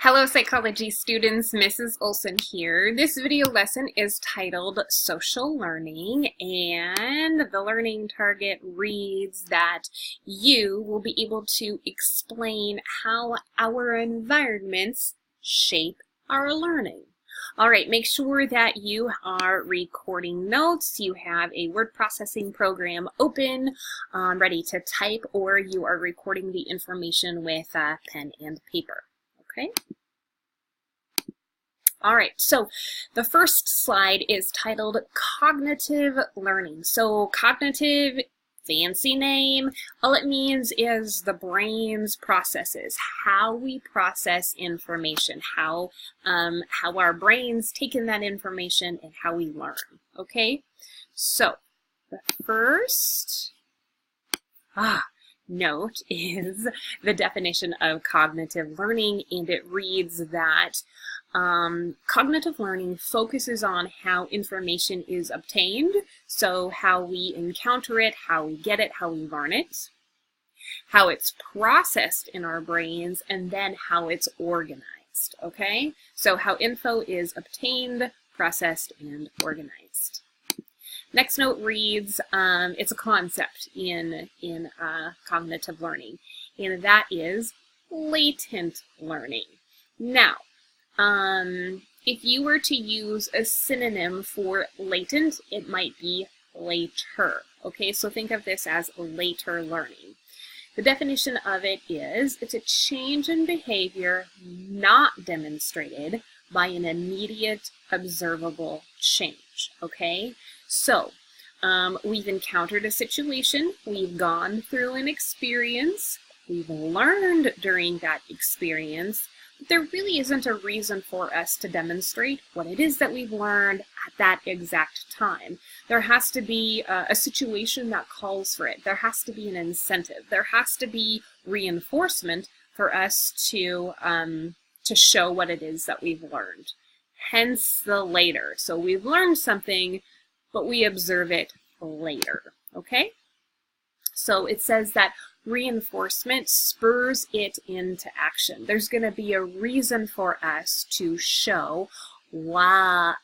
Hello psychology students, Mrs. Olson here. This video lesson is titled Social Learning, and the learning target reads that you will be able to explain how our environments shape our learning. Alright, make sure that you are recording notes, you have a word processing program open, ready to type, or you are recording the information with pen and paper. Okay. All right, so the first slide is titled Cognitive Learning. So cognitive, fancy name, all it means is the brain's processes, how we process information, how our brains take in that information and how we learn, okay? So the first note is the definition of cognitive learning, and it reads that cognitive learning focuses on how information is obtained, so how we encounter it, how we get it, how we learn it, how it's processed in our brains, and then how it's organized, okay? So how info is obtained, processed, and organized. Next note reads, it's a concept in cognitive learning, and that is latent learning. Now, if you were to use a synonym for latent, it might be later. Okay, so think of this as later learning. The definition of it is, it's a change in behavior not demonstrated by an immediate observable change. Okay, so we've encountered a situation, we've gone through an experience, we've learned during that experience. There really isn't a reason for us to demonstrate what it is that we've learned at that exact time. There has to be a situation that calls for it. There has to be an incentive. There has to be reinforcement for us to show what it is that we've learned. Hence the later. So we've learned something, but we observe it later. Okay? So it says that reinforcement spurs it into action. There's going to be a reason for us to show what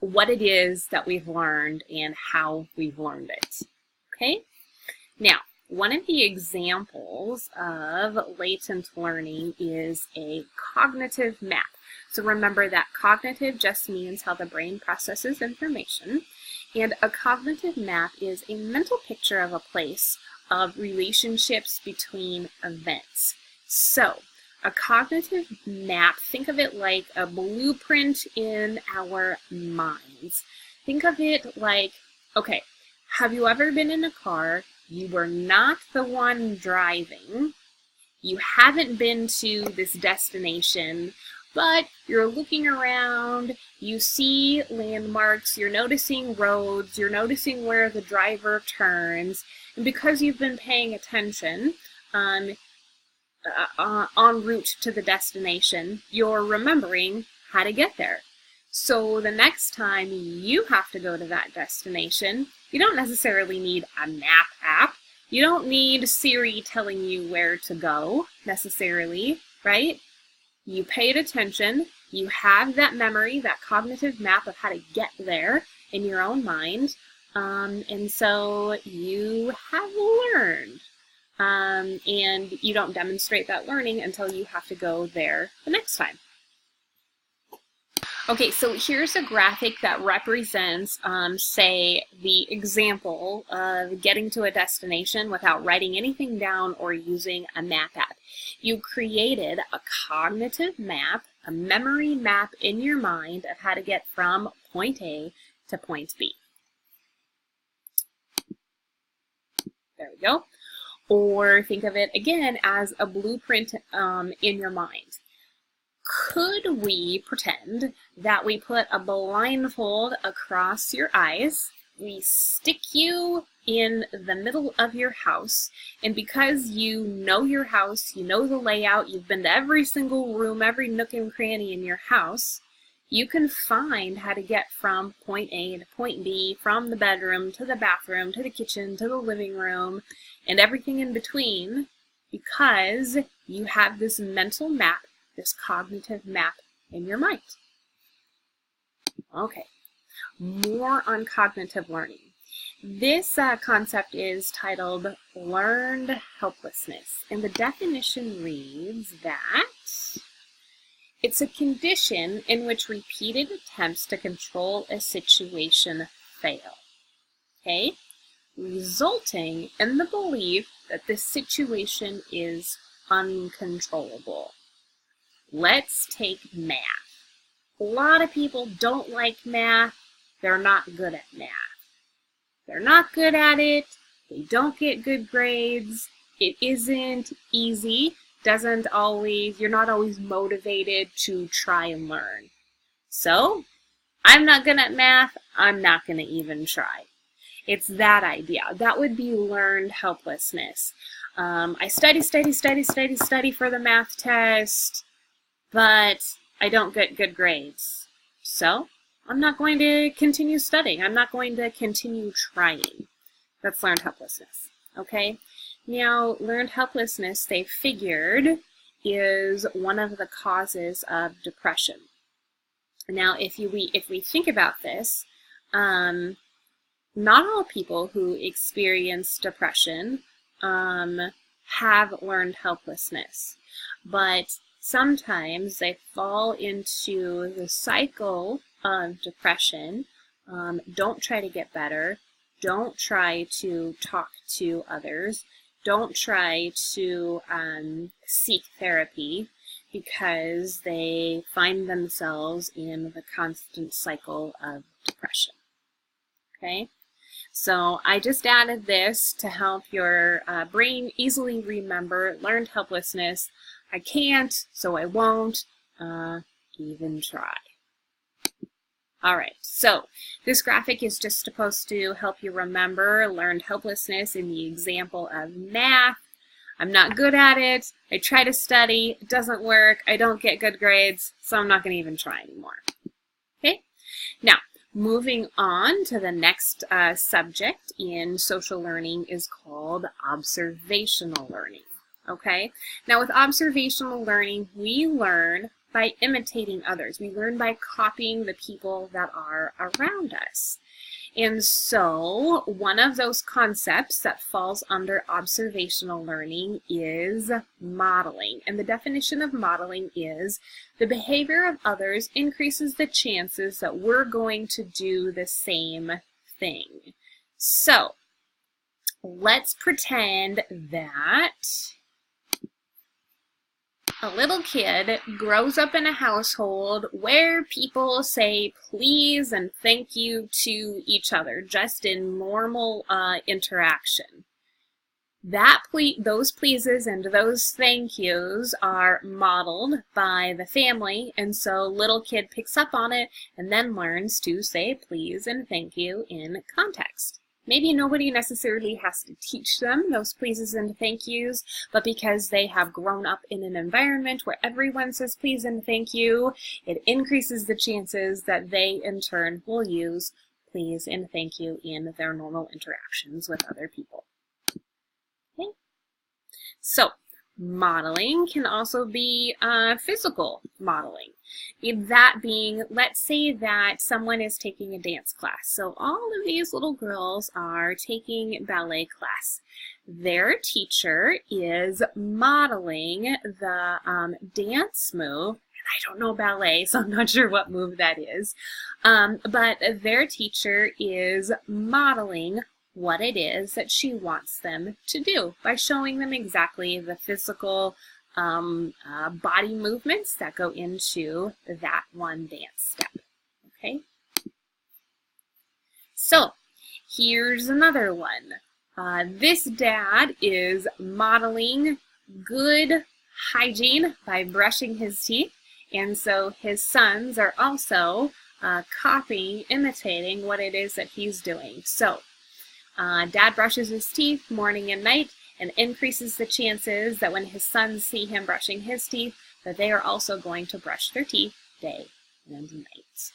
it is that we've learned and how we've learned it. Okay? Now, one of the examples of latent learning is a cognitive map. So remember that cognitive just means how the brain processes information, and a cognitive map is a mental picture of a place of relationships between events. So, a cognitive map, think of it like a blueprint in our minds. Think of it like, okay, have you ever been in a car, you were not the one driving, you haven't been to this destination, but you're looking around, you see landmarks, you're noticing roads, you're noticing where the driver turns, and because you've been paying attention en route to the destination, you're remembering how to get there. So the next time you have to go to that destination, you don't necessarily need a map app. You don't need Siri telling you where to go necessarily, right? You paid attention, you have that memory, that cognitive map of how to get there in your own mind, and so you have learned. And you don't demonstrate that learning until you have to go there the next time. Okay, so here's a graphic that represents, say, the example of getting to a destination without writing anything down or using a map app. You created a cognitive map, a memory map in your mind of how to get from point A to point B. There we go. Or think of it again as a blueprint in your mind. Could we pretend that we put a blindfold across your eyes, we stick you in the middle of your house, and because you know your house, you know the layout, you've been to every single room, every nook and cranny in your house, you can find how to get from point A to point B, from the bedroom to the bathroom, to the kitchen, to the living room, and everything in between, because you have this mental map this cognitive map in your mind. Okay, more on cognitive learning. This concept is titled learned helplessness, and the definition reads that it's a condition in which repeated attempts to control a situation fail, okay, resulting in the belief that the situation is uncontrollable. Let's take math. A lot of people don't like math. They're not good at math. They're not good at it. They don't get good grades. It isn't easy. You're not always motivated to try and learn. So, I'm not good at math. I'm not going to even try. It's that idea. That would be learned helplessness. I study for the math test, but I don't get good grades. So, I'm not going to continue studying. I'm not going to continue trying. That's learned helplessness, okay? Now, learned helplessness, they figured, is one of the causes of depression. Now, if we think about this, not all people who experience depression have learned helplessness, but sometimes they fall into the cycle of depression, don't try to get better, don't try to talk to others, don't try to seek therapy because they find themselves in the constant cycle of depression. Okay? So I just added this to help your brain easily remember learned helplessness. I can't, so I won't even try. Alright, so this graphic is just supposed to help you remember learned helplessness in the example of math. I'm not good at it. I try to study. It doesn't work. I don't get good grades, so I'm not going to even try anymore. Okay? Now, moving on to the next subject in social learning is called observational learning. Okay? Now, with observational learning, we learn by imitating others. We learn by copying the people that are around us. And so, one of those concepts that falls under observational learning is modeling. And the definition of modeling is the behavior of others increases the chances that we're going to do the same thing. So, let's pretend that a little kid grows up in a household where people say please and thank you to each other, just in normal interaction. Those pleases and those thank yous are modeled by the family, and so little kid picks up on it and then learns to say please and thank you in context. Maybe nobody necessarily has to teach them those pleases and thank yous, but because they have grown up in an environment where everyone says please and thank you, it increases the chances that they in turn will use please and thank you in their normal interactions with other people. Okay? So, modeling can also be physical modeling. That being, let's say that someone is taking a dance class. So all of these little girls are taking ballet class. Their teacher is modeling the dance move. I don't know ballet, so I'm not sure what move that is. But their teacher is modeling what it is that she wants them to do by showing them exactly the physical body movements that go into that one dance step. Okay? So, here's another one. This dad is modeling good hygiene by brushing his teeth, and so his sons are also copying, imitating what it is that he's doing. So, dad brushes his teeth morning and night and increases the chances that when his sons see him brushing his teeth, that they are also going to brush their teeth day and night.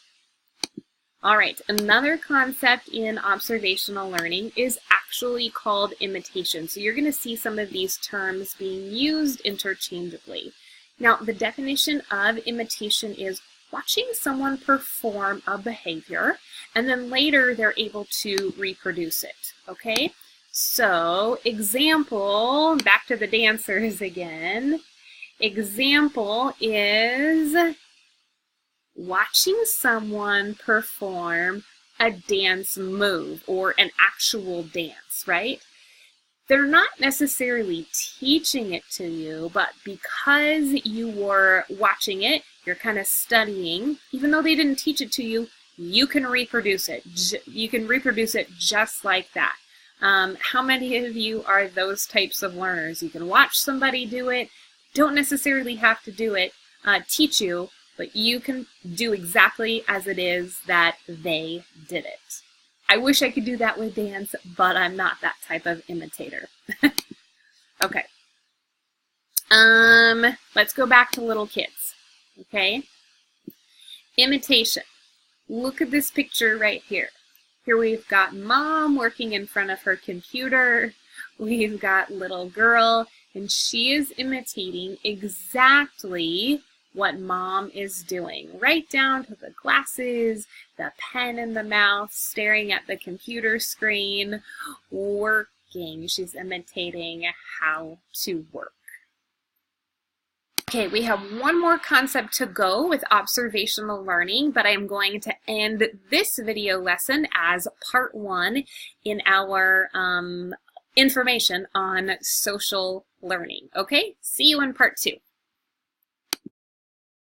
All right, another concept in observational learning is actually called imitation. So you're going to see some of these terms being used interchangeably. Now, the definition of imitation is watching someone perform a behavior, and then later they're able to reproduce it, okay? So, example, back to the dancers again. Example is watching someone perform a dance move or an actual dance, right? They're not necessarily teaching it to you, but because you were watching it, you're kind of studying, even though they didn't teach it to you, you can reproduce it. You can reproduce it just like that. How many of you are those types of learners? You can watch somebody do it, don't necessarily have to do it, teach you, but you can do exactly as it is that they did it. I wish I could do that with dance, but I'm not that type of imitator. Okay. Let's go back to little kids, okay? Imitation. Look at this picture right here. Here we've got mom working in front of her computer. We've got little girl, and she is imitating exactly what mom is doing, right down to the glasses, the pen in the mouth, staring at the computer screen, working. She's imitating how to work. Okay, we have one more concept to go with observational learning, but I'm going to end this video lesson as part 1 in our information on social learning. Okay, see you in part 2.